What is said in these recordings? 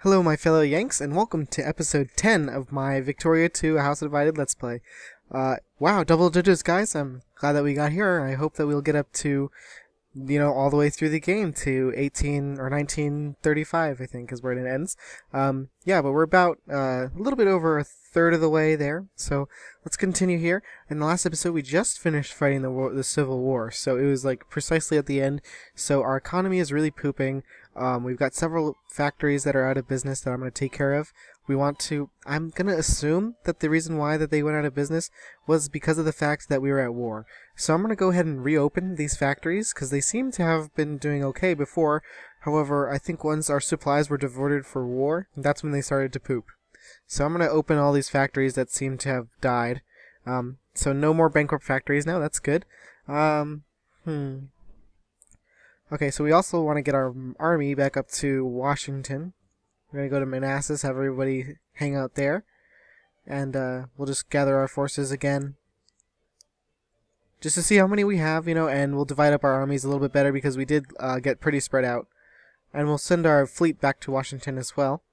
Hello my fellow Yanks, and welcome to episode 10 of my Victoria 2 A House Divided Let's Play. Wow, double digits guys, I'm glad that we got here. I hope that we'll get up to, all the way through the game to 18 or 1935, I think is where it ends. Yeah, but we're about a little bit over a third of the way there, so let's continue here. In the last episode we just finished fighting the Civil War, so it was like precisely at the end, so our economy is really pooping. We've got several factories that are out of business that I'm going to take care of. I'm going to assume that the reason why that they went out of business was because of the fact that we were at war. So I'm going to go ahead and reopen these factories because they seem to have been doing okay before. However, I think once our supplies were diverted for war, that's when they started to poop. So I'm going to open all these factories that seem to have died. So no more bankrupt factories now, that's good. Okay, so we also want to get our army back up to Washington. We're going to go to Manassas, have everybody hang out there. And we'll just gather our forces again. Just to see how many we have, and we'll divide up our armies a little bit better because we did get pretty spread out. And we'll send our fleet back to Washington as well.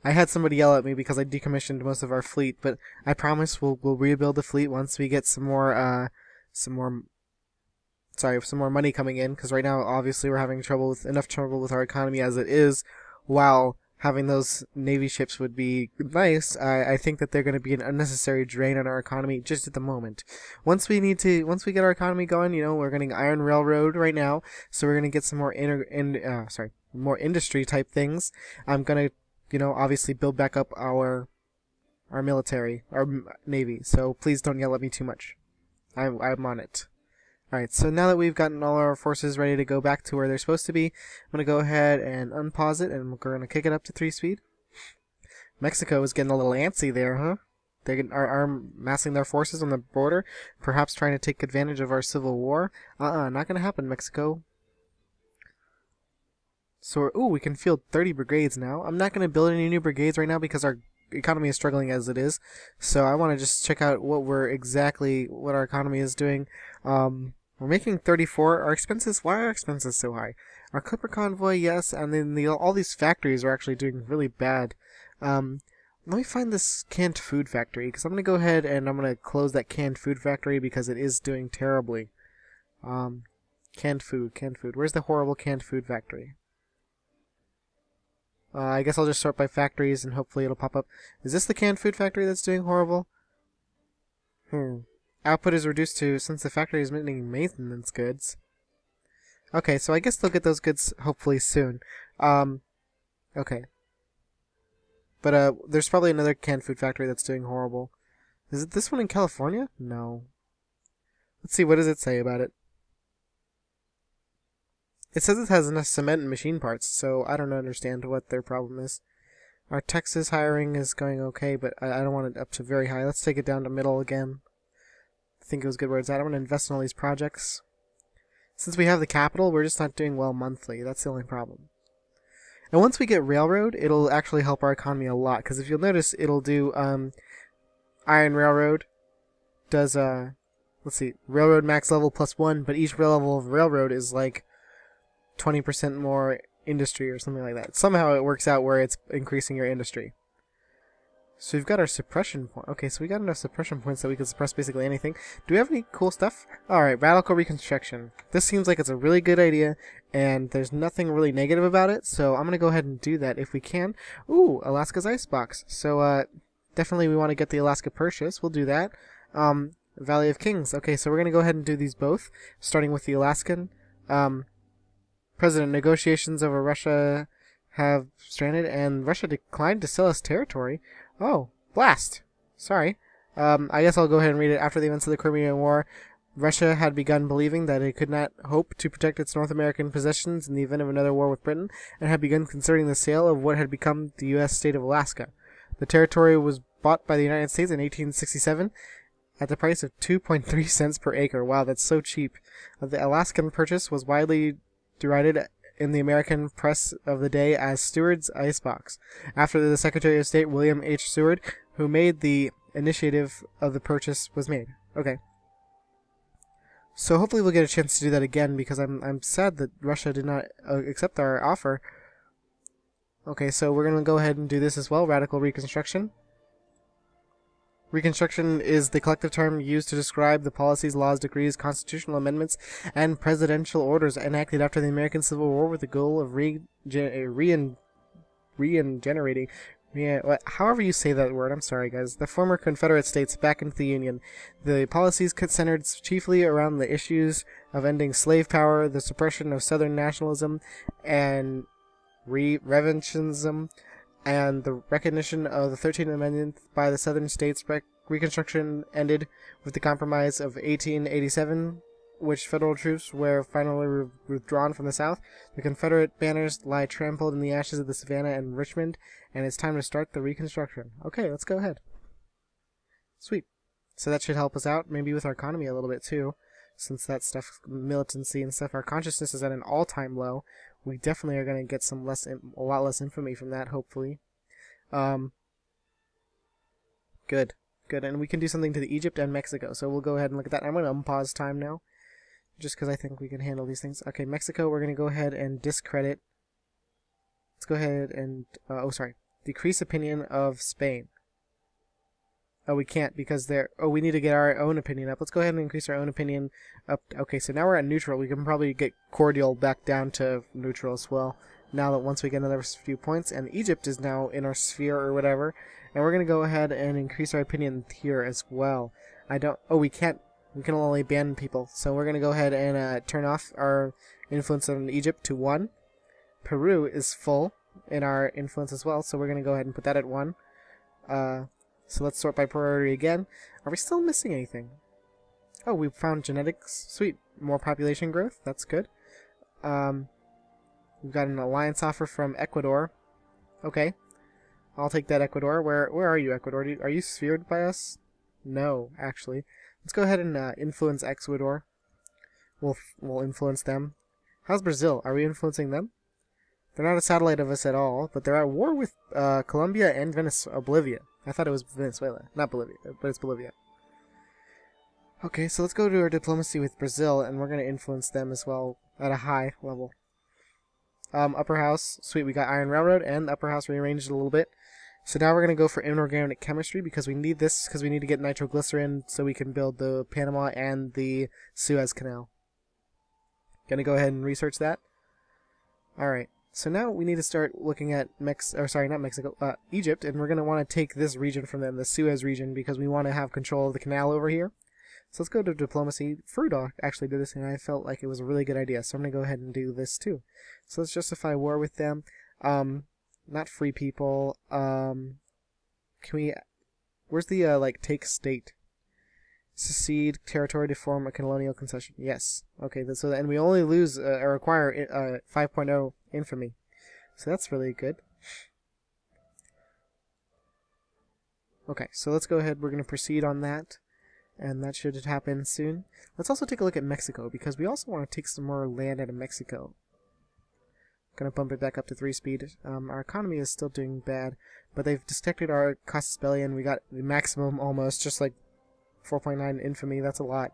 I had somebody yell at me because I decommissioned most of our fleet, but I promise we'll rebuild the fleet once we get some more money coming in, because right now obviously we're having enough trouble with our economy as it is. While having those Navy ships would be nice, I think that they're going to be an unnecessary drain on our economy just at the moment. Once we get our economy going, we're getting Iron Railroad right now, so we're going to get some more more industry type things. I'm going to, obviously build back up our military, our Navy, so please don't yell at me too much. I'm on it. Alright, so now that we've gotten all our forces ready to go back to where they're supposed to be, I'm going to go ahead and unpause it, and we're going to kick it up to 3 speed. Mexico is getting a little antsy there, huh? They are massing their forces on the border, perhaps trying to take advantage of our civil war. Not going to happen, Mexico. So, we can field 30 brigades now. I'm not going to build any new brigades right now because our economy is struggling as it is. So I want to just check out what our economy is doing. We're making 34. Why are our expenses so high? Our Clipper convoy, yes, and then all these factories are actually doing really bad. Let me find this canned food factory, because I'm going to go ahead and I'm going to close that canned food factory because it is doing terribly. Canned food. Where's the horrible canned food factory? I guess I'll just sort by factories and hopefully it'll pop up. Is this the canned food factory that's doing horrible? Output is reduced to since the factory is making maintenance goods. Okay, so I guess they'll get those goods hopefully soon. Okay. But there's probably another canned food factory that's doing horrible. Is it this one in California? No. Let's see, what does it say about it? It says it has enough cement and machine parts, so I don't understand what their problem is. Our Texas hiring is going okay, but I don't want it up to very high. Let's take it down to middle again. I think it was good where it's at. I'm going to invest in all these projects. Since we have the capital, we're just not doing well monthly. That's the only problem. And once we get railroad, it'll actually help our economy a lot, because if you'll notice, it'll do Iron Railroad does let's see, railroad max level +1, but each level of railroad is like 20% more industry or something like that. Somehow it works out where it's increasing your industry. So we've got our suppression point. Okay, so we got enough suppression points that we can suppress basically anything. Do we have any cool stuff? Alright, radical reconstruction. This seems like it's a really good idea, and there's nothing really negative about it, so I'm going to go ahead and do that if we can. Ooh, Alaska's icebox. So, definitely we want to get the Alaska Purchase. We'll do that. Valley of Kings. Okay, so we're going to go ahead and do these both, starting with the Alaskan. President, negotiations over Russia have stranded, and Russia declined to sell us territory. Oh, blast. Sorry. I guess I'll go ahead and read it. After the events of the Crimean War, Russia had begun believing that it could not hope to protect its North American possessions in the event of another war with Britain, and had begun considering the sale of what had become the U.S. state of Alaska. The territory was bought by the United States in 1867 at the price of 2.3 cents per acre. Wow, that's so cheap. The Alaskan Purchase was widely derided in the American press of the day as Seward's icebox, after the Secretary of State William H. Seward, who made the initiative of the purchase, was made. Okay. So hopefully we'll get a chance to do that again, because I'm sad that Russia did not accept our offer. Okay, so we're gonna go ahead and do this as well. Radical reconstruction. Reconstruction is the collective term used to describe the policies, laws, decrees, constitutional amendments, and presidential orders enacted after the American Civil War with the goal of regenerating. Yeah, however you say that word, I'm sorry guys, the former Confederate States back into the Union. The policies centered chiefly around the issues of ending slave power, the suppression of Southern nationalism, and revisionism, and the recognition of the 13th Amendment by the Southern states. Reconstruction ended with the Compromise of 1887, which federal troops were finally withdrawn from the South. The Confederate banners lie trampled in the ashes of the Savannah and Richmond, and it's time to start the Reconstruction. Okay, let's go ahead. Sweet. So that should help us out, maybe with our economy a little bit too, since that stuff, militancy and stuff, our consciousness is at an all-time low. We definitely are going to get some a lot less infamy from that, hopefully. Good. Good, and we can do something to the Egypt and Mexico, so we'll go ahead and look at that. I'm going to unpause time now, just because I think we can handle these things. Okay, Mexico, we're going to go ahead and discredit. Let's go ahead and, decrease opinion of Spain. Oh, we can't, because we need to get our own opinion up. Let's go ahead and increase our own opinion up. Okay, so now we're at neutral. We can probably get cordial back down to neutral as well, now that once we get another few points, and Egypt is now in our sphere or whatever, and we're going to go ahead and increase our opinion here as well. We can't, we can only ban people, so we're going to go ahead and turn off our influence on Egypt to 1. Peru is full in our influence as well, so we're going to go ahead and put that at 1. So let's sort by priority again. Are we still missing anything? Oh, we found genetics. Sweet. More population growth. That's good. We've got an alliance offer from Ecuador. Okay. I'll take that, Ecuador. Where are you, Ecuador? Are you sphered by us? No, actually. Let's go ahead and influence Ecuador. We'll influence them. How's Brazil? Are we influencing them? They're not a satellite of us at all, but they're at war with Colombia and Bolivia. I thought it was Venezuela, not Bolivia, but it's Bolivia. Okay, so let's go to our diplomacy with Brazil, and we're going to influence them as well at a high level. Upper house, sweet, we got Iron Railroad, and the upper house rearranged a little bit. So now we're going to go for inorganic chemistry, because we need this, because we need to get nitroglycerin so we can build the Panama and the Suez Canal. Gonna go ahead and research that. Alright. So now we need to start looking at Egypt, and we're going to want to take this region from them, the Suez region, because we want to have control of the canal over here. So let's go to diplomacy. Frudoc actually did this, and I felt like it was a really good idea, so I'm going to go ahead and do this too. So let's justify war with them. Not free people. Can we... Where's the, take state? Secede territory to form a colonial concession. Yes. Okay, so and we only lose or acquire 5.0 infamy. So that's really good. Okay, so let's go ahead. We're going to proceed on that, and that should happen soon. Let's also take a look at Mexico, because we also want to take some more land out of Mexico. Gonna bump it back up to 3 speed. Our economy is still doing bad, but they've detected our casus belli, and we got the maximum almost, just like 4.9 infamy. That's a lot.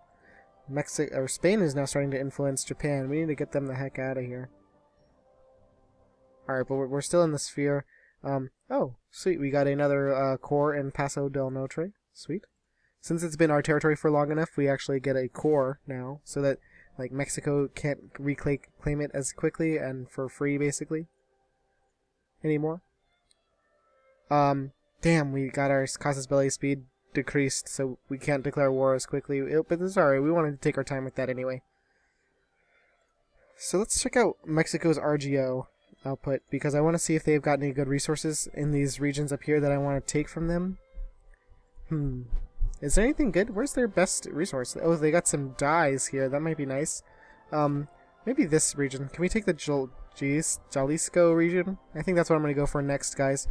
Spain is now starting to influence Japan. We need to get them the heck out of here. Alright, but we're still in the sphere. Oh, sweet. We got another core in Paso del Norte. Sweet. Since it's been our territory for long enough, we actually get a core now, so that Mexico can't reclaim it as quickly and for free, basically, anymore. Damn, we got our casus belli speed decreased, so we can't declare war as quickly, but it's alright, we wanted to take our time with that anyway. So let's check out Mexico's RGO output, because I want to see if they've got any good resources in these regions up here that I want to take from them. Is there anything good? Where's their best resource? Oh, they got some dyes here. That might be nice. Maybe this region. Can we take the Jalisco region? I think that's what I'm going to go for next, guys.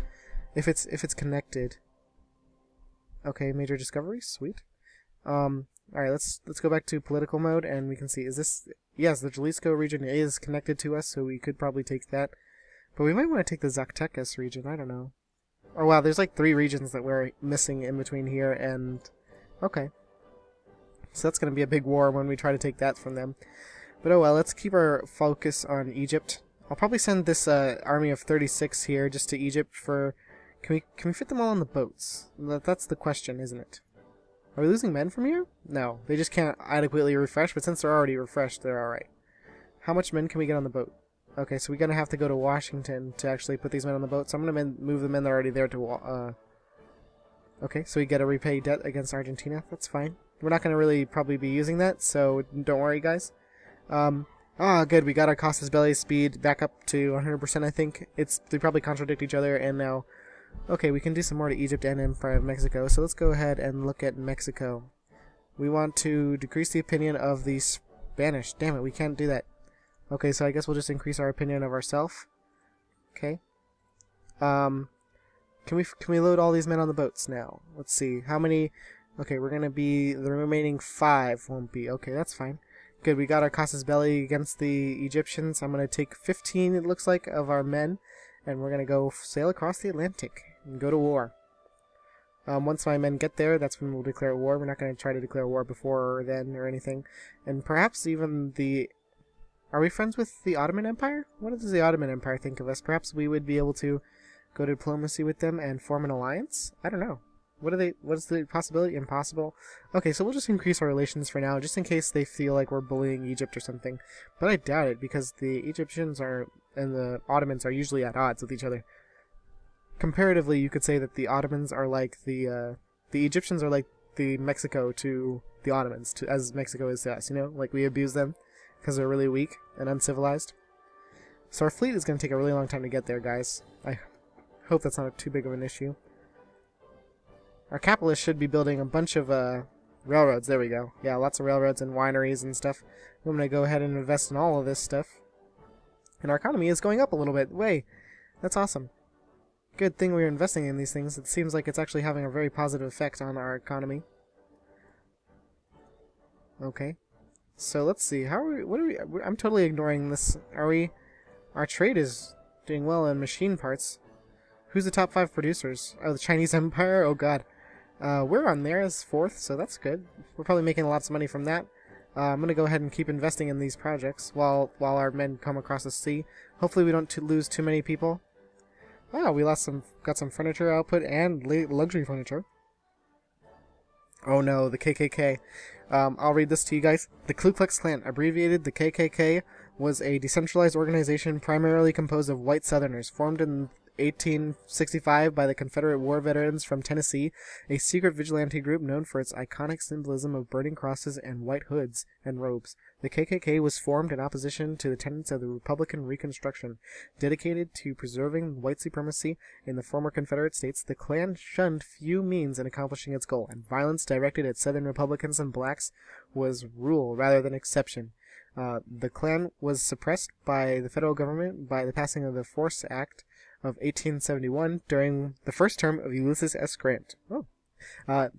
If it's connected. Okay, major discovery. Sweet. Alright, let's go back to political mode, and we can see, is this... Yes, the Jalisco region is connected to us, so we could probably take that. But we might want to take the Zacatecas region. I don't know. Oh wow, there's like 3 regions that we're missing in between here, and... Okay. So that's going to be a big war when we try to take that from them. But oh well, let's keep our focus on Egypt. I'll probably send this army of 36 here just to Egypt for... Can we fit them all on the boats? That's the question, isn't it? Are we losing men from here? No, they just can't adequately refresh, but since they're already refreshed, they're alright. How much men can we get on the boat? Okay, so we're going to have to go to Washington to actually put these men on the boat, so I'm going to move the men that are already there to... Okay, so we get a repay debt against Argentina. That's fine. We're not going to really probably be using that, so don't worry, guys. Good, we got our Costas Belli speed back up to 100%, I think. They probably contradict each other, and now... Okay, we can do some more to Egypt and Empire of Mexico, so let's go ahead and look at Mexico. We want to decrease the opinion of the Spanish. Damn it, we can't do that. Okay, so I guess we'll just increase our opinion of ourselves. Okay. Can we load all these men on the boats now? Let's see. How many... Okay, we're gonna be... The remaining 5 won't be. Okay, that's fine. Good, we got our Costas Belli against the Egyptians. I'm gonna take 15, it looks like, of our men. And we're going to go sail across the Atlantic and go to war. Once my men get there, that's when we'll declare war. We're not going to try to declare war before or then or anything. And perhaps even the... Are we friends with the Ottoman Empire? What does the Ottoman Empire think of us? Perhaps we would be able to go to diplomacy with them and form an alliance? I don't know. What's the possibility? Impossible? Okay, so we'll just increase our relations for now, just in case they feel like we're bullying Egypt or something. But I doubt it, because the Egyptians are... and the Ottomans are usually at odds with each other. Comparatively, you could say that the Ottomans are like the Egyptians are like the Mexico to the Ottomans, as Mexico is to us, you know? Like, we abuse them because they're really weak and uncivilized. So our fleet is going to take a really long time to get there, guys. I hope that's not too big of an issue. Our capitalists should be building a bunch of railroads. There we go. Yeah, lots of railroads and wineries and stuff. I'm going to go ahead and invest in all of this stuff. And our economy is going up a little bit. Way, that's awesome. Good thing we're investing in these things. It seems like it's actually having a very positive effect on our economy. Okay. So let's see. How are we? What are we? I'm totally ignoring this. Are we? Our trade is doing well in machine parts. Who's the top 5 producers? Oh, the Chinese Empire. Oh God. We're on there as 4th, so that's good. We're probably making lots of money from that. I'm going to go ahead and keep investing in these projects while our men come across the sea. Hopefully we don't lose too many people. Oh, we got some furniture output and luxury furniture. Oh no, the KKK. I'll read this to you guys. The Ku Klux Klan, abbreviated the KKK, was a decentralized organization primarily composed of white Southerners, formed in 1865 by the Confederate war veterans from Tennessee, a secret vigilante group known for its iconic symbolism of burning crosses and white hoods and robes. The KKK was formed in opposition to the tenets of the Republican Reconstruction. Dedicated to preserving white supremacy in the former Confederate States, the Klan shunned few means in accomplishing its goal, and violence directed at Southern Republicans and blacks was rule rather than exception. The Klan was suppressed by the federal government by the passing of the Force Act of 1871 during the first term of Ulysses S. Grant.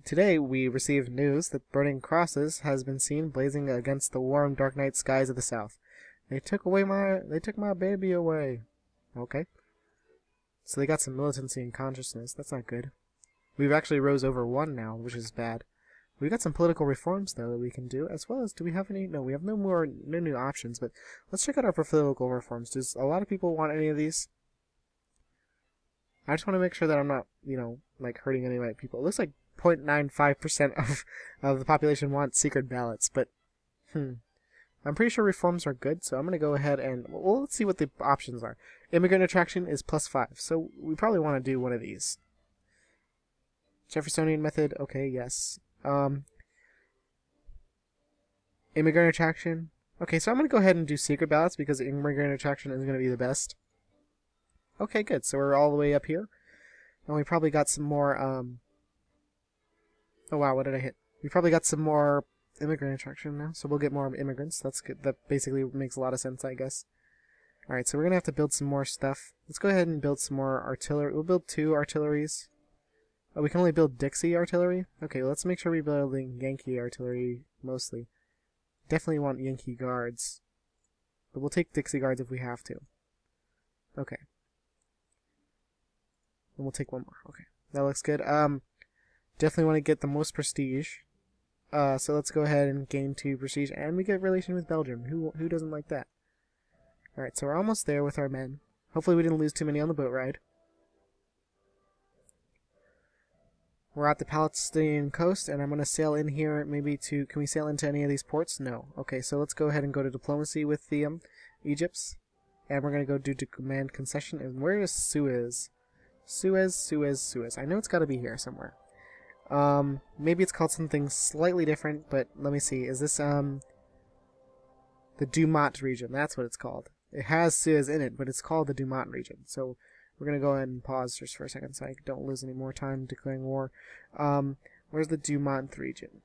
Today we received news that burning crosses has been seen blazing against the warm, dark night skies of the South. They took my baby away. Okay. So they got some militancy and consciousness. That's not good. We've actually rose over 1 now, which is bad. We've got some political reforms, though, that we can do, as well as, do we have any? No, we have no new options, but let's check out our political reforms. Does a lot of people want any of these? I just want to make sure that I'm not, like, hurting any of my people. It looks like 0.95% of the population wants secret ballots, but, I'm pretty sure reforms are good, so I'm going to go ahead and, well, let's see what the options are. Immigrant attraction is +5, so we probably want to do one of these. Jeffersonian method, okay, yes. Immigrant attraction. Okay, so I'm going to go ahead and do secret ballots because immigrant attraction is going to be the best. Okay, good. So we're all the way up here. And we probably got some more, oh wow, what did I hit? We probably got some more immigrant attraction now, so we'll get more immigrants. That's good. That basically makes a lot of sense, I guess. Alright, so we're going to have to build some more stuff. Let's go ahead and build some more artillery. We'll build 2 artilleries. Oh, we can only build Dixie artillery? Okay, well, let's make sure we're building Yankee artillery, mostly. Definitely want Yankee guards. But we'll take Dixie guards if we have to. Okay. And we'll take 1 more. Okay, that looks good. Definitely want to get the most prestige. So let's go ahead and gain 2 prestige, and we get relation with Belgium. Who doesn't like that? Alright, so we're almost there with our men. Hopefully we didn't lose too many on the boat ride. We're at the Palestinian coast, and I'm going to sail in here maybe to... Can we sail into any of these ports? No. Okay, so let's go ahead and go to diplomacy with the Egypts. And we're going to go do command concession. And where is Suez? Suez. I know it's got to be here somewhere. Maybe it's called something slightly different, but let me see. Is this the Dumont region? That's what it's called. It has Suez in it, but it's called the Dumont region. So we're going to go ahead and pause just for a second so I don't lose any more time declaring war. Where's the Dumont region?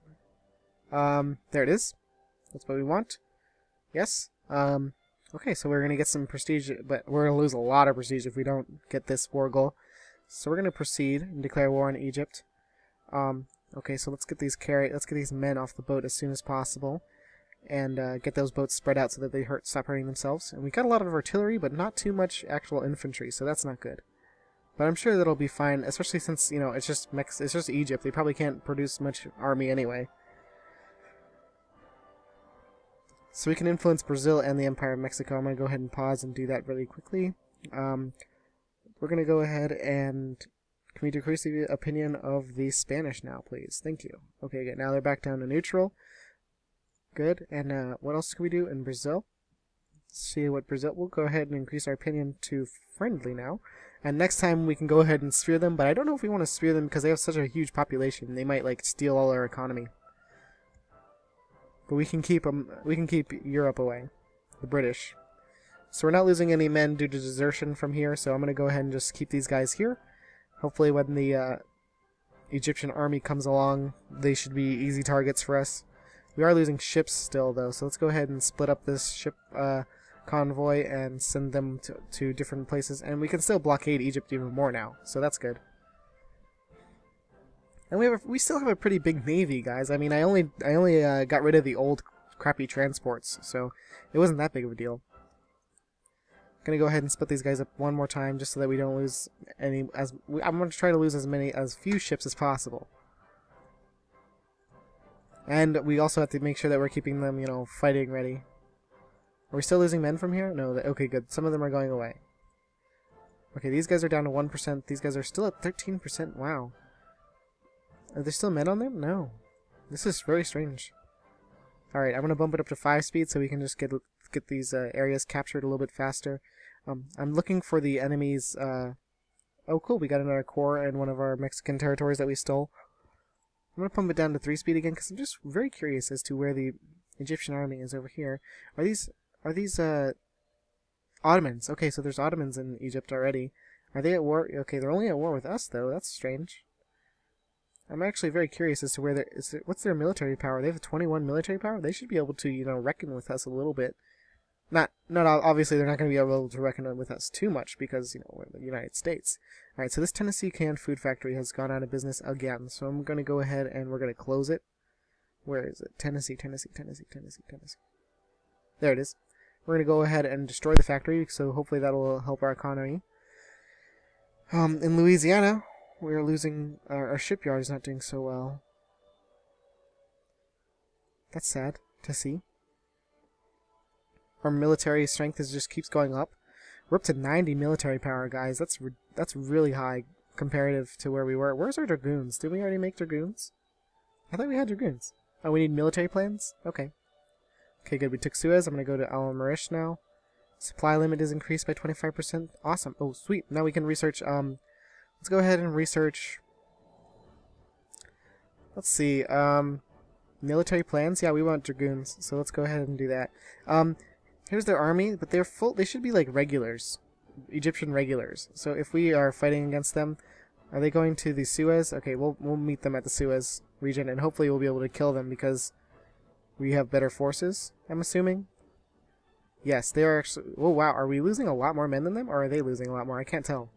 There it is. That's what we want. Yes. Okay, so we're going to get some prestige, but we're going to lose a lot of prestige if we don't get this war goal. So we're going to proceed and declare war on Egypt. Okay, so let's get these men off the boat as soon as possible, and get those boats spread out so that they stop hurting themselves. And we got a lot of artillery, but not too much actual infantry, so that's not good. But I'm sure that'll be fine, especially since, you know, it's just Egypt. They probably can't produce much army anyway. So we can influence Brazil and the Empire of Mexico. I'm going to go ahead and pause and do that really quickly. We're going to go ahead and... Can we decrease the opinion of the Spanish now, please? Thank you. Okay, good. Now they're back down to neutral. Good. And what else can we do in Brazil? Let's see what Brazil... We'll go ahead and increase our opinion to friendly now. And next time we can go ahead and spear them, but I don't know if we want to spear them because they have such a huge population. They might, like, steal all our economy. But we can keep Europe away. The British. So we're not losing any men due to desertion from here, so I'm going to go ahead and just keep these guys here. Hopefully when the Egyptian army comes along, they should be easy targets for us. We are losing ships still, though, so let's go ahead and split up this ship convoy and send them to different places. And we can still blockade Egypt even more now, so that's good. And we still have a pretty big navy, guys. I mean, I only got rid of the old crappy transports, so it wasn't that big of a deal. Gonna go ahead and split these guys up one more time just so that we don't lose any. I'm gonna try to lose as few ships as possible. And we also have to make sure that we're keeping them, you know, fighting ready. Are we still losing men from here? No. Okay, good. Some of them are going away. Okay, these guys are down to 1%. These guys are still at 13%. Wow. Are there still men on them? No. This is very strange. Alright, I'm going to bump it up to 5 speed so we can just get these areas captured a little bit faster. I'm looking for the enemies... Oh, cool. We got another corps in one of our Mexican territories that we stole. I'm going to pump it down to 3 speed again because I'm just very curious as to where the Egyptian army is over here. Are these Ottomans? Okay, so there's Ottomans in Egypt already. Are they at war? Okay, they're only at war with us, though. That's strange. I'm actually very curious as to where what's their military power. They have 21 military power. They should be able to, you know, reckon with us a little bit. Not obviously they're not going to be able to reckon with us too much because, you know, we're the United States. All right, so this Tennessee canned food factory has gone out of business again. So I'm going to go ahead and we're going to close it. Where is it? Tennessee. There it is. We're going to go ahead and destroy the factory, so hopefully that will help our economy. In Louisiana, we're losing... Our shipyard is not doing so well. That's sad to see. Our military strength just keeps going up. We're up to 90 military power, guys. That's really high comparative to where we were. Where's our dragoons? Did we already make dragoons? I thought we had dragoons. Oh, we need military plans? Okay. Okay, good. We took Suez. I'm going to go to Al-Marish now. Supply limit is increased by 25%. Awesome. Oh, sweet. Now we can research... Let's go ahead and research... Let's see. Military plans? Yeah, we want dragoons. So let's go ahead and do that. Here's their army, but they're full. They should be like regulars. Egyptian regulars. So if we are fighting against them, are they going to the Suez? Okay, we'll meet them at the Suez region, and hopefully we'll be able to kill them because we have better forces, I'm assuming. Yes, they are actually... Oh, wow. Are we losing a lot more men than them, or are they losing a lot more? I can't tell.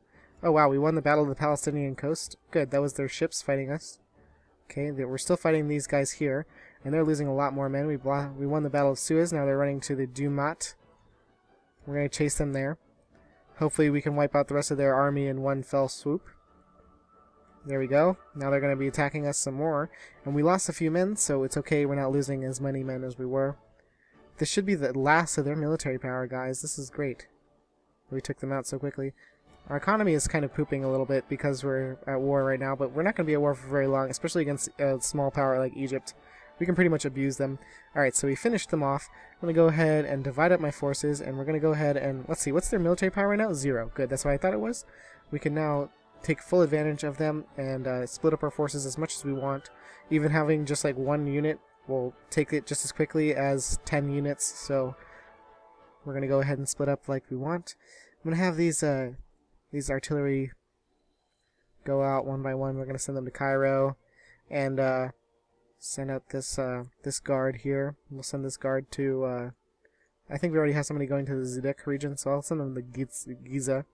Oh, wow. We won the Battle of the Palestinian Coast. Good. That was their ships fighting us. Okay, we're still fighting these guys here, and they're losing a lot more men. We won the Battle of Suez. Now they're running to the Dumont. We're going to chase them there. Hopefully we can wipe out the rest of their army in one fell swoop. There we go. Now they're going to be attacking us some more. And we lost a few men, so it's okay. We're not losing as many men as we were. This should be the last of their military power, guys. This is great. We took them out so quickly. Our economy is kind of pooping a little bit because we're at war right now, but we're not going to be at war for very long, especially against a small power like Egypt. We can pretty much abuse them. Alright, so we finished them off. I'm going to go ahead and divide up my forces, and we're going to go ahead and, let's see, what's their military power right now? 0. Good, that's what I thought it was. We can now take full advantage of them and split up our forces as much as we want. Even having just like 1 unit will take it just as quickly as 10 units, so we're going to go ahead and split up like we want. I'm going to have these artillery go out one by one. We're going to send them to Cairo and send out this this guard here. We'll send this guard to I think we already have somebody going to the Zedek region, so I'll send them to Giza.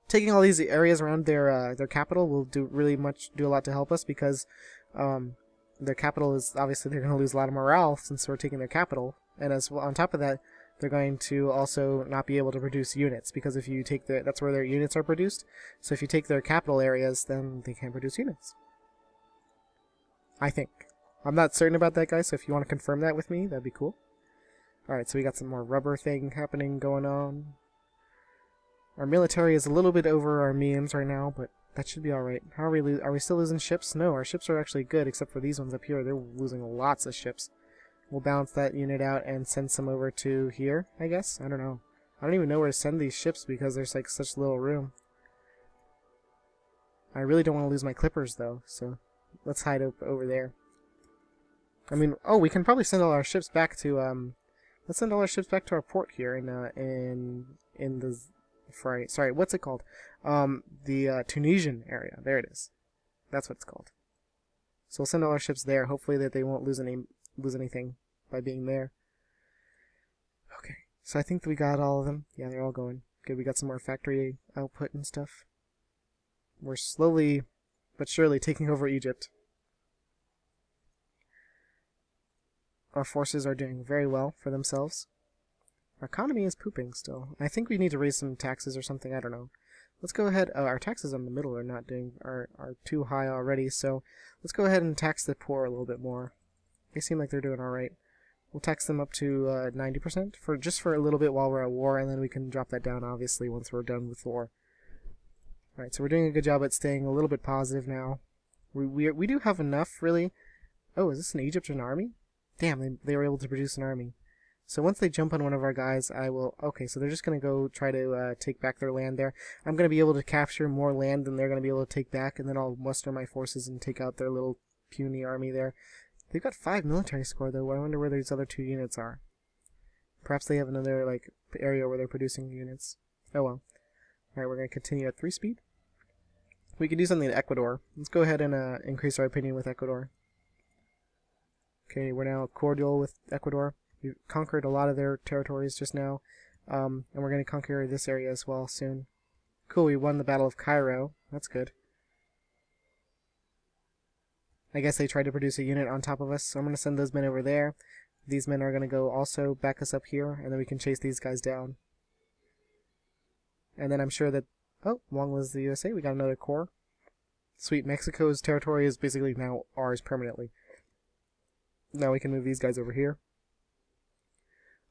Taking all these areas around their capital will do a lot to help us, because their capital is obviously, they're going to lose a lot of morale since we're taking their capital, and as well, on top of that, they're going to also not be able to produce units, because if you take that's where their units are produced. So if you take their capital areas, then they can't produce units. I think. I'm not certain about that, guys, so if you want to confirm that with me, that'd be cool. Alright, so we got some more rubber thing going on. Our military is a little bit over our means right now, but that should be alright. How are we are we still losing ships? No, our ships are actually good, except for these ones up here. They're losing lots of ships. We'll balance that unit out and send some over to here, I guess? I don't know. I don't even know where to send these ships because there's like such little room. I really don't want to lose my clippers though, so let's hide up over there. I mean, oh, we can probably send all our ships back to let's send all our ships back to our port here in the sorry, what's it called? The Tunisian area. There it is. That's what it's called. So we'll send all our ships there. Hopefully that they won't lose anything by being there. Okay, so I think we got all of them. Yeah, they're all going. Good, we got some more factory output and stuff. We're slowly but surely taking over Egypt. Our forces are doing very well for themselves. Our economy is pooping still. I think we need to raise some taxes or something, I don't know. Let's go ahead, our taxes on the middle are too high already, so let's go ahead and tax the poor a little bit more. They seem like they're doing alright. We'll tax them up to 90% just for a little bit while we're at war, and then we can drop that down, obviously, once we're done with war. Alright, so we're doing a good job at staying a little bit positive now. We do have enough, really. Oh, is this an Egyptian army? Damn, they were able to produce an army. So once they jump on one of our guys, I will... Okay, so they're just going to go try to take back their land there. I'm going to be able to capture more land than they're going to be able to take back, and then I'll muster my forces and take out their little puny army there. They've got 5 military score, though. I wonder where these other 2 units are. Perhaps they have another, like, area where they're producing units. Oh, well. Alright, we're going to continue at 3 speed. We could do something to Ecuador. Let's go ahead and increase our opinion with Ecuador. Okay, we're now cordial with Ecuador. We've conquered a lot of their territories just now. And we're going to conquer this area as well soon. Cool, we won the Battle of Cairo. That's good. I guess they tried to produce a unit on top of us, so I'm going to send those men over there. These men are going to go also back us up here, and then we can chase these guys down. And then I'm sure that... Oh, long lives the USA, we got another corps. Sweet, Mexico's territory is basically now ours permanently. Now we can move these guys over here.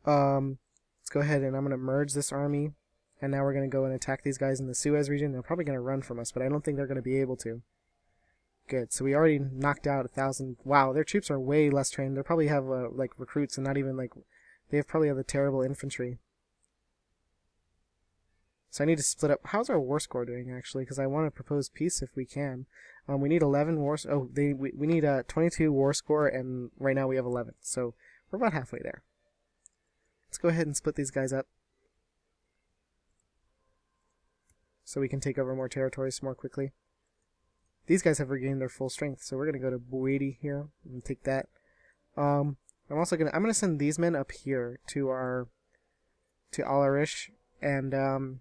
Let's go ahead and I'm going to merge this army, and now we're going to go and attack these guys in the Suez region. They're probably going to run from us, but I don't think they're going to be able to. Good, so we already knocked out 1,000. Wow, their troops are way less trained. They probably have like recruits and not even like probably have the terrible infantry. So I need to split up. How's our war score doing actually? Because I want to propose peace if we can. We need 11 war. Oh, we need 22 war score, and right now we have 11. So we're about halfway there. Let's go ahead and split these guys up, so we can take over more territories more quickly. These guys have regained their full strength, so we're gonna go to Buedi here and take that. I'm gonna send these men up here to Al Arish, and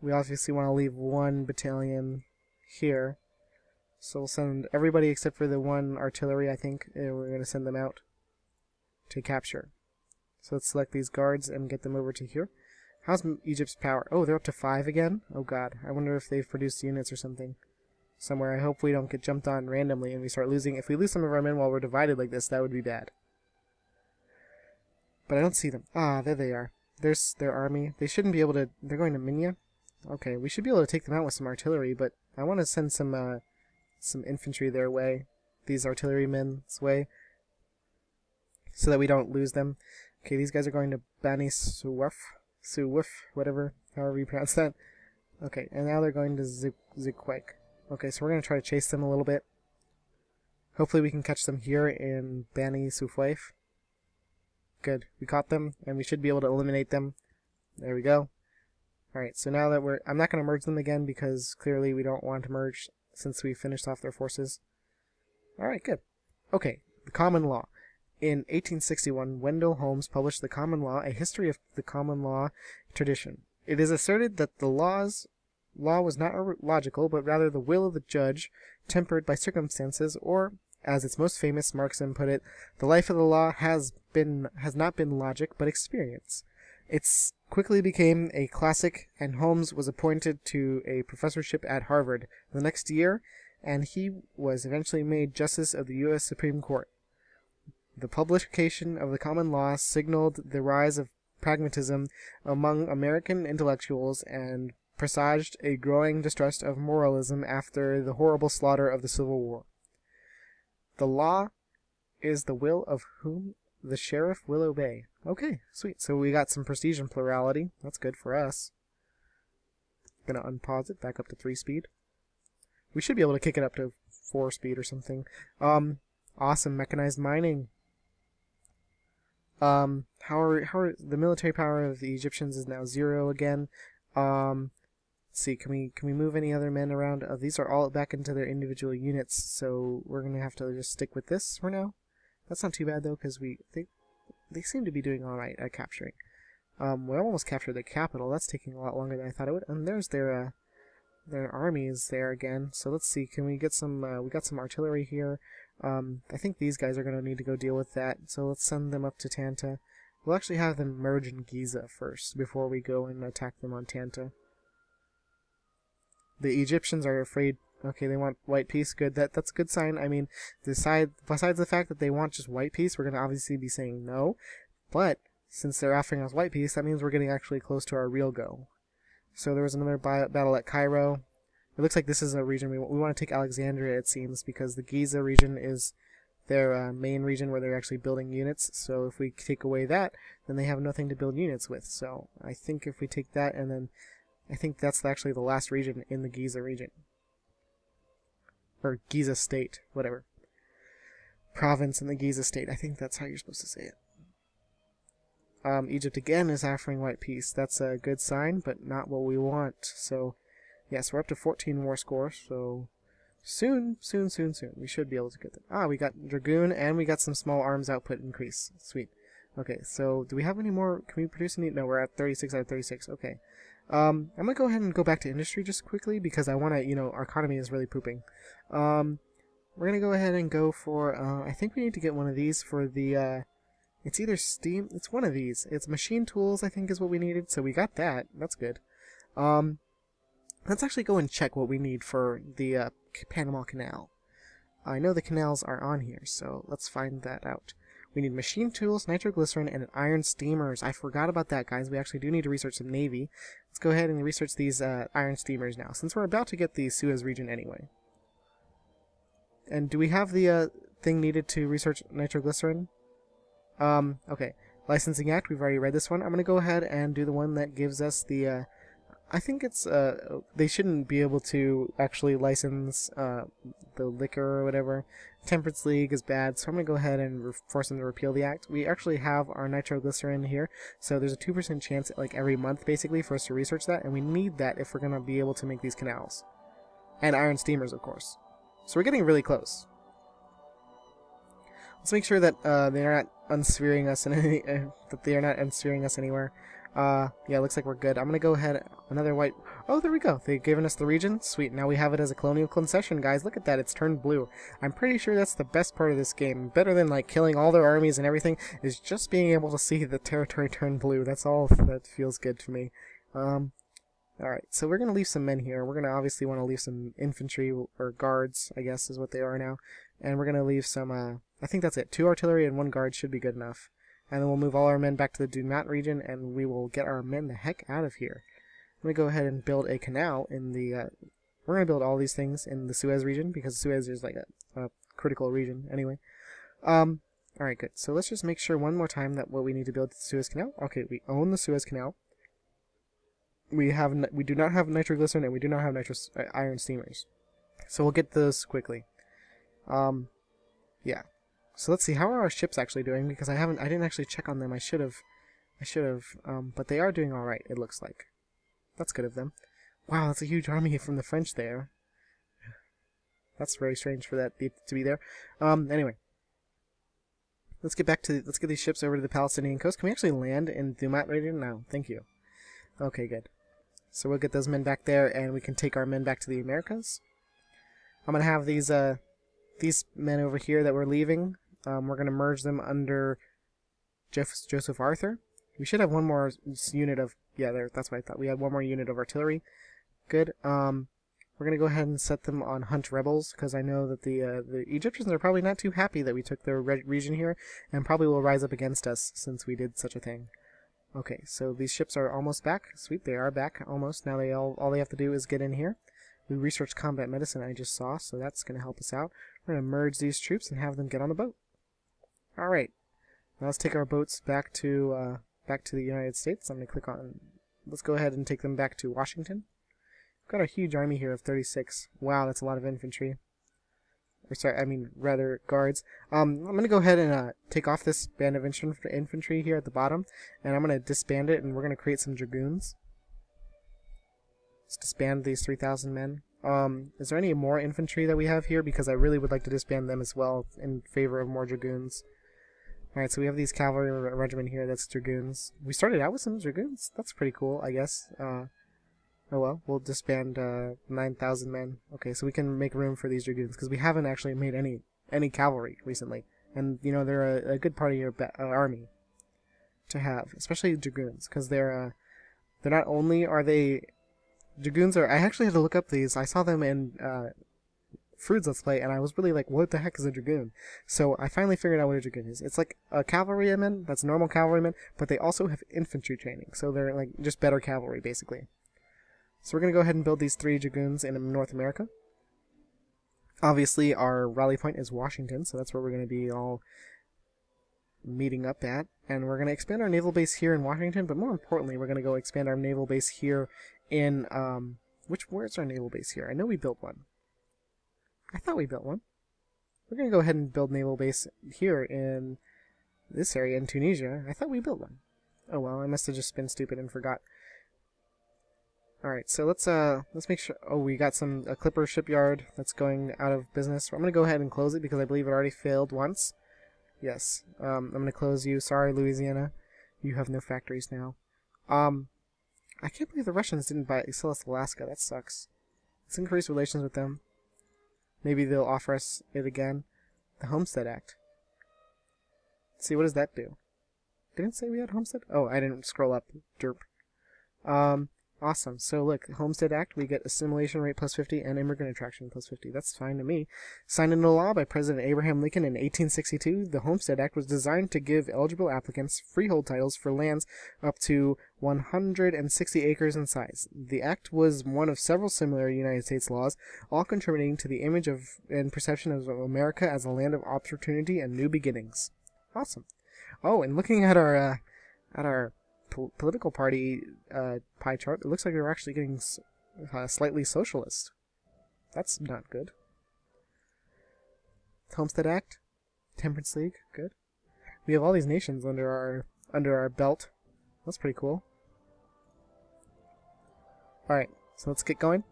we obviously want to leave 1 battalion here. So we'll send everybody except for the 1 artillery, I think, and we're gonna send them out to capture. So let's select these guards and get them over to here. How's Egypt's power? Oh, they're up to 5 again? Oh god, I wonder if they've produced units or something somewhere. I hope we don't get jumped on randomly and we start losing. If we lose some of our men while we're divided like this, that would be bad. But I don't see them. Ah, there they are. There's their army. They shouldn't be able to... They're going to Minya? Okay, we should be able to take them out with some artillery, but I want to send some infantry their way. These artillerymen's way. So that we don't lose them. Okay, these guys are going to Bani Suwaf, whatever, however you pronounce that. Okay, and now they're going to Zikwek. Okay, so we're going to try to chase them a little bit. Hopefully we can catch them here in Bani Sufwaif. Good, we caught them, and we should be able to eliminate them. There we go. Alright, so now that I'm not going to merge them again because clearly we don't want to merge since we finished off their forces. Alright, good. Okay, the common law. In 1861, Wendell Holmes published The Common Law, a history of the common law tradition. It is asserted that the law was not logical, but rather the will of the judge, tempered by circumstances, or, as its most famous marksman put it, the life of the law has not been logic, but experience. It quickly became a classic, and Holmes was appointed to a professorship at Harvard the next year, and he was eventually made Justice of the U.S. Supreme Court. The publication of the common law signaled the rise of pragmatism among American intellectuals and presaged a growing distrust of moralism after the horrible slaughter of the Civil War. The law is the will of whom the sheriff will obey. Okay, sweet. So we got some prestige and plurality. That's good for us. Gonna unpause it, back up to 3 speed. We should be able to kick it up to 4 speed or something. Awesome, mechanized mining. How are the military power of the Egyptians is now 0 again. Let's see, can we move any other men around? These are all back into their individual units, so we're gonna have to just stick with this for now. That's not too bad though, because they seem to be doing all right at capturing. We almost captured the capital. That's taking a lot longer than I thought it would. And there's their armies there again. So let's see, can we get some? We got some artillery here. I think these guys are going to need to go deal with that, so let's send them up to Tanta. We'll actually have them merge in Giza first, before we go and attack them on Tanta. The Egyptians are afraid... Okay, they want white peace. Good, that's a good sign. I mean, besides the fact that they want just white peace, we're going to obviously be saying no. But, since they're offering us white peace, that means we're getting actually close to our real goal. So there was another battle at Cairo. It looks like this is a region we want to take Alexandria, it seems, because the Giza region is their main region where they're actually building units. So if we take away that, then they have nothing to build units with. So I think if we take that, and then I think that's actually the last region in the Giza region. Or Giza state, whatever. Province in the Giza state. I think that's how you're supposed to say it. Egypt again is offering white peace. That's a good sign, but not what we want. So... yes, we're up to 14 war score, so soon, we should be able to get them. Ah, we got Dragoon, and we got some small arms output increase. Sweet. Okay, so do we have any more? Can we produce any? No, we're at 36 out of 36. Okay. I'm going to go ahead and go back to industry just quickly, because I want to, our economy is really pooping. We're going to go ahead and go for, I think we need to get one of these for the, it's either steam, it's one of these. It's machine tools, I think is what we needed, so we got that. That's good. Let's actually go and check what we need for the Panama Canal. I know the canals are on here, so let's find that out. We need machine tools, nitroglycerin, and iron steamers. I forgot about that, guys. We actually do need to research some Navy. Let's go ahead and research these iron steamers now, since we're about to get the Suez region anyway. And do we have the thing needed to research nitroglycerin? Okay. Licensing Act, we've already read this one. I'm going to go ahead and do the one that gives us the... I think it's, they shouldn't be able to actually license the liquor or whatever. Temperance League is bad, so I'm going to go ahead and force them to repeal the act. We actually have our nitroglycerin here, so there's a 2% chance like every month, basically, for us to research that, and we need that if we're going to be able to make these canals. And iron steamers, of course. So we're getting really close. Let's make sure that they're not unsphering us in any, that they are not unsphering us anywhere. Yeah, looks like we're good. I'm gonna go ahead, another white... Oh, there we go. They've given us the region. Sweet. Now we have it as a colonial concession, guys. Look at that. It's turned blue. I'm pretty sure that's the best part of this game. Better than, like, killing all their armies and everything, is just being able to see the territory turn blue. That's all that feels good to me. Alright, so we're gonna leave some men here. We're gonna obviously want to leave some infantry, or guards, I guess is what they are now. And we're gonna leave some, I think that's it. 2 artillery and 1 guard should be good enough. and then we'll move all our men back to the Do Not region, and we will get our men the heck out of here. I'm going to go ahead and build a canal in the... we're going to build all these things in the Suez region, because Suez is like a critical region anyway. Alright, good. So let's just make sure one more time that what we need to build is the Suez Canal. Okay, we own the Suez Canal. We do not have nitroglycerin, and we do not have iron steamers. So we'll get those quickly. Yeah. So let's see, how are our ships actually doing? Because I didn't actually check on them. I should have, but they are doing alright, it looks like. That's good of them. Wow, that's a huge army from the French there. That's very strange for that to be there. Anyway. Let's get these ships over to the Palestinian coast. Can we actually land in Dumat region? No, thank you. Okay, good. So we'll get those men back there, and we can take our men back to the Americas. I'm gonna have these men over here that we're leaving. We're gonna merge them under Joseph Arthur. We should have one more unit of that's what I thought. We had one more unit of artillery. Good. We're going to go ahead and set them on hunt rebels, because I know that the Egyptians are probably not too happy that we took their region here, and probably will rise up against us since we did such a thing. Okay, so these ships are almost back. Sweet, they are back almost. Now all they have to do is get in here. We researched combat medicine, I just saw, so that's going to help us out. We're going to merge these troops and have them get on the boat. Alright, now let's take our boats back to the United States. I'm going to click on... Let's go ahead and take them back to Washington. Got a huge army here of 36. Wow, that's a lot of infantry. Or sorry, I mean rather guards. I'm gonna go ahead and take off this band of infantry here at the bottom, and I'm gonna disband it, and we're gonna create some dragoons. Let's disband these 3,000 men. Is there any more infantry that we have here? Because I really would like to disband them as well in favor of more dragoons. Alright, so we have these cavalry regiment here. That's dragoons. We started out with some dragoons. That's pretty cool, I guess. Oh well, we'll disband 9,000 men. Okay, so we can make room for these dragoons, because we haven't actually made any cavalry recently. And, you know, they're a good part of your army to have, especially dragoons, because they're not only are they... Dragoons are... I actually had to look up these. I saw them in Frood's Let's Play, and I was really like, what the heck is a dragoon? So I finally figured out what a dragoon is. It's like a cavalryman, that's normal cavalryman, but they also have infantry training, so they're like just better cavalry, basically. So we're going to go ahead and build these 3 dragoons in North America. Obviously, our rally point is Washington, so that's where we're going to be all meeting up at. And we're going to expand our naval base here in Washington, but more importantly, we're going to go expand our naval base here in... Where's our naval base here? I know we built one. I thought we built one. We're going to go ahead and build naval base here in this area in Tunisia. I thought we built one. Oh well, I must have just been stupid and forgot. Alright, so let's make sure... Oh, we got a Clipper shipyard that's going out of business. I'm going to go ahead and close it because I believe it already failed once. Yes, I'm going to close you. Sorry, Louisiana. You have no factories now. I can't believe the Russians didn't sell us Alaska. That sucks. Let's increase relations with them. Maybe they'll offer us it again. The Homestead Act. Let's see, what does that do? Didn't it say we had Homestead? Oh, I didn't scroll up. Derp. Awesome. So look, Homestead Act, we get assimilation rate plus 50 and immigrant attraction plus 50. That's fine to me. Signed into law by President Abraham Lincoln in 1862, the Homestead Act was designed to give eligible applicants freehold titles for lands up to 160 acres in size. The act was one of several similar United States laws, all contributing to the image of and perception of America as a land of opportunity and new beginnings. Awesome. Oh, and looking at our political party pie chart, it looks like we're actually getting slightly socialist. That's not good. Homestead Act, Temperance League, good. We have all these nations under our belt. That's pretty cool. All right, so let's get going.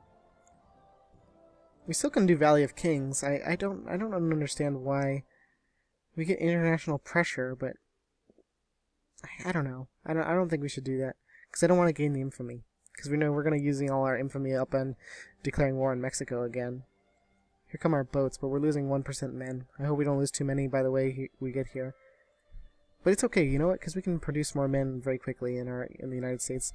We still can do Valley of Kings. I don't understand why we get international pressure, but I don't know. I don't think we should do that, because I don't want to gain the infamy. Because we know we're going to using all our infamy up on declaring war on Mexico again. Here come our boats, but we're losing 1% men. I hope we don't lose too many by the way we get here. But it's okay, you know what? Because we can produce more men very quickly in the United States.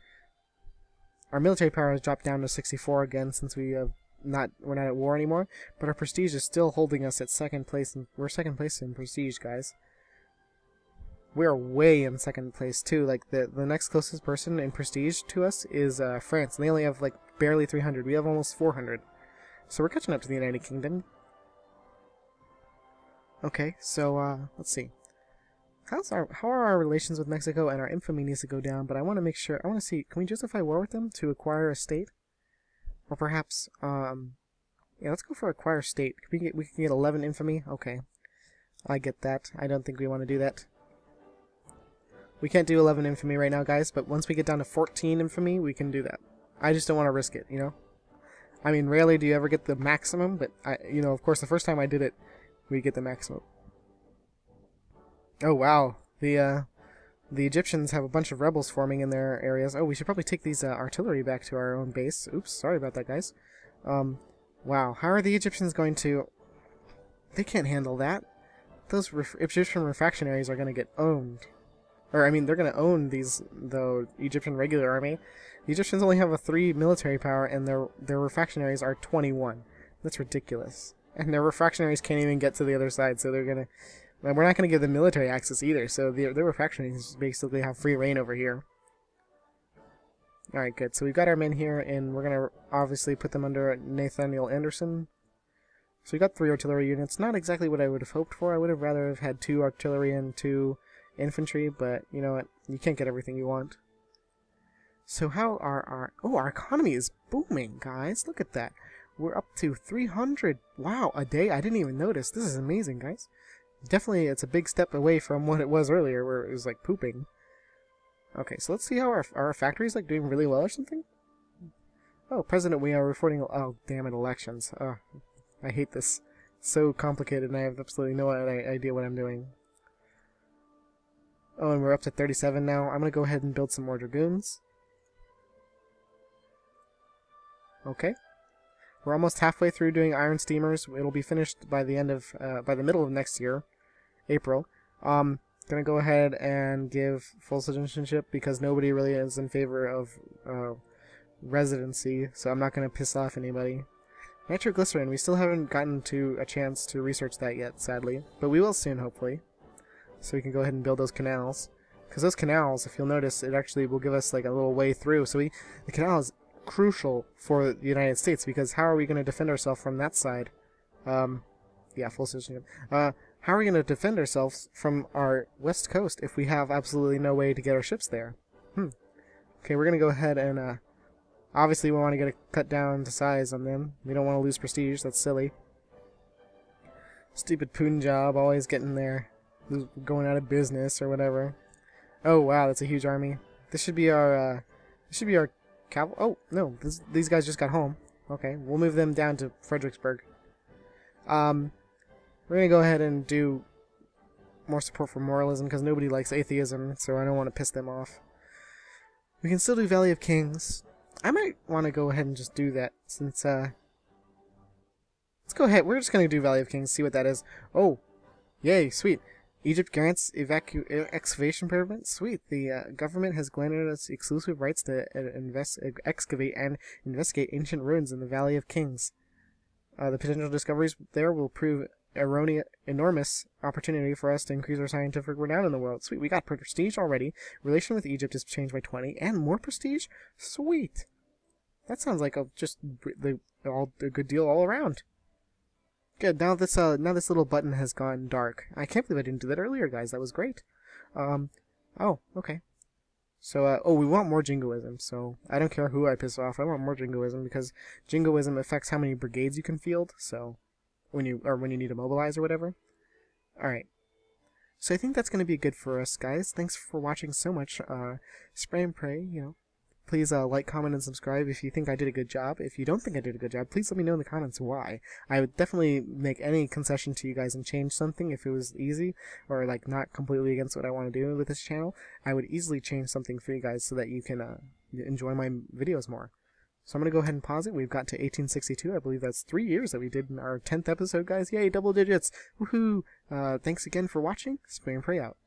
Our military power has dropped down to 64 again since we're not at war anymore. But our prestige is still holding us at second place. We're second place in prestige, guys. we're way in second place too. Like the next closest person in prestige to us is France, and they only have like barely 300. We have almost 400. So we're catching up to the United Kingdom. Okay, so let's see. How are our relations with Mexico? And our infamy needs to go down, but I want to make sure. I want to see. Can we justify war with them to acquire a state, or perhaps yeah, let's go for acquire state. We can get 11 infamy. Okay, I get that. I don't think we want to do that. We can't do 11 infamy right now, guys. But once we get down to 14 infamy, we can do that. I just don't want to risk it, you know. I mean, rarely do you ever get the maximum, but you know, of course, the first time I did it, we get the maximum. Oh wow, the Egyptians have a bunch of rebels forming in their areas. Oh, we should probably take these artillery back to our own base. Oops, sorry about that, guys. Wow, how are the Egyptians going to... They can't handle that. Those Egyptian refractionaries are going to get owned. Or, I mean, they're going to own the Egyptian regular army. The Egyptians only have a 3 military power, and their refractionaries are 21. That's ridiculous. And their refractionaries can't even get to the other side, so they're going to... Well, we're not going to give them military access either, so their refractionaries basically have free reign over here. Alright, good. So we've got our men here, and we're going to obviously put them under Nathaniel Anderson. So we got 3 artillery units. Not exactly what I would have hoped for. I would have rather have had 2 artillery and 2 infantry, but you know what? You can't get everything you want. So how are our... Oh, our economy is booming, guys. Look at that. We're up to 300. Wow, a day? I didn't even notice. This is amazing, guys. Definitely, it's a big step away from what it was earlier, where it was like pooping. Okay, so let's see how our factory's like doing really well or something. Oh, President, we are reporting. Oh, damn it, elections. Oh, I hate this. It's so complicated, and I have absolutely no idea what I'm doing. Oh, and we're up to 37 now. I'm gonna go ahead and build some more dragoons. Okay. We're almost halfway through doing iron steamers. It'll be finished by the end of by the middle of next year, April. Gonna go ahead and give full citizenship because nobody really is in favor of residency, so I'm not gonna piss off anybody. Nitroglycerin, we still haven't gotten to a chance to research that yet, sadly, but we will soon, hopefully. So we can go ahead and build those canals, because those canals, if you'll notice, it actually will give us like a little way through. So the canal is crucial for the United States, because how are we going to defend ourselves from that side? Yeah, full citizenship. How are we going to defend ourselves from our west coast if we have absolutely no way to get our ships there? Okay, we're going to go ahead and, obviously we want to get a cut down to size on them. We don't want to lose prestige, that's silly. Stupid Punjab, always getting there, going out of business or whatever. Oh wow, that's a huge army. This should be our, oh, no, these guys just got home. Okay, we'll move them down to Fredericksburg. We're going to go ahead and do more support for moralism, because nobody likes atheism, so I don't want to piss them off. We can still do Valley of Kings. I might want to go ahead and just do that, since, let's go ahead. We're just going to do Valley of Kings, see what that is. Oh, yay, sweet. Egypt grants excavation permits. Sweet. The government has granted us exclusive rights to excavate and investigate ancient ruins in the Valley of Kings. The potential discoveries there will prove enormous opportunity for us to increase our scientific renown in the world. Sweet. We got prestige already. Relation with Egypt is changed by 20, and more prestige. Sweet. That sounds like a good deal all around. Good. Now this little button has gone dark. I can't believe I didn't do that earlier, guys. That was great. Oh, okay. So, oh, we want more jingoism. So I don't care who I piss off. I want more jingoism because jingoism affects how many brigades you can field. So when you need to mobilize or whatever. All right. So I think that's going to be good for us, guys. Thanks for watching so much. Spray and pray, you know. Please like, comment, and subscribe if you think I did a good job. If you don't think I did a good job, please let me know in the comments why. I would definitely make any concession to you guys and change something if it was easy, or like not completely against what I want to do with this channel. I would easily change something for you guys so that you can enjoy my videos more. So I'm going to go ahead and pause it. We've got to 1862. I believe that's 3 years that we did in our 10th episode, guys. Yay, double digits. Woohoo! Thanks again for watching. Spray and pray out.